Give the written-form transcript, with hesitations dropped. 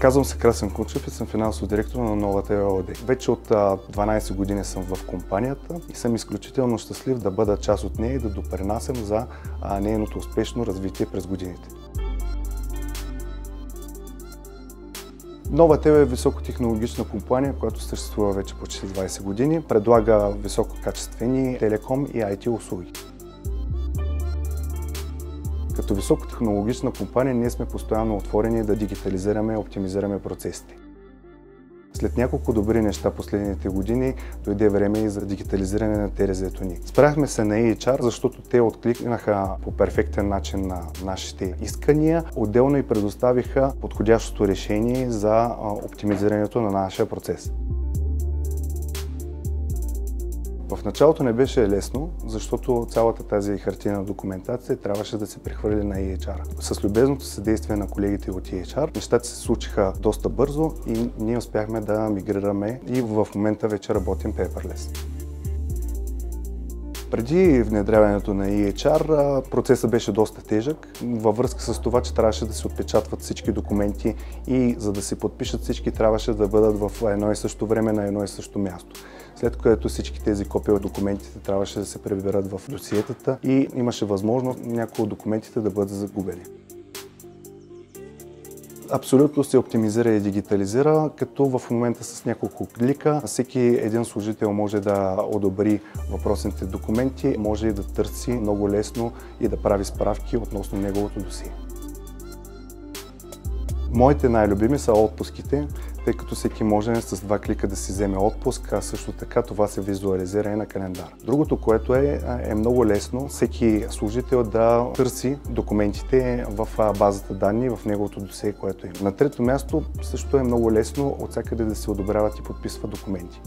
Казвам се Красен Кунчев и съм финансов директор на Новатв ООД. Вече от 12 години съм в компанията и съм изключително щастлив да бъда част от нея и да допринасям за нейното успешно развитие през годините. Новатв е високотехнологична компания, която съществува вече почти 20 години. Предлага висококачествени телеком и IT услуги. Като високотехнологична компания ние сме постоянно отворени да дигитализираме и оптимизираме процесите. След няколко добри неща последните години дойде време и за дигитализиране на ТРЗ-то ни. Спряхме се на EHR, защото те откликнаха по перфектен начин на нашите искания. Отделно и предоставиха подходящото решение за оптимизирането на нашия процес. В началото не беше лесно, защото цялата тази хартиена документация трябваше да се прехвърли на EHR. С любезното съдействие на колегите от EHR, нещата се случиха доста бързо и ние успяхме да мигрираме и в момента вече работим paperless. Преди внедряването на EHR процесът беше доста тежък, във връзка с това, че трябваше да се отпечатват всички документи и за да се подпишат всички трябваше да бъдат в едно и също време на едно и също място. След което всички тези копия от документите трябваше да се приберат в досиетата и имаше възможност някои от документите да бъдат загубени. Абсолютно се оптимизира и дигитализира, като в момента с няколко клика всеки един служител може да одобри въпросните документи, може и да търси много лесно и да прави справки относно неговото досие. Моите най-любими са отпуските, тъй като всеки може с 2 клика да си вземе отпуск, а също така това се визуализира и на календар. Другото, което е много лесно всеки служител да търси документите в базата данни, в неговото досие, което има. На трето място също е много лесно от всякъде да се одобряват и подписват документи.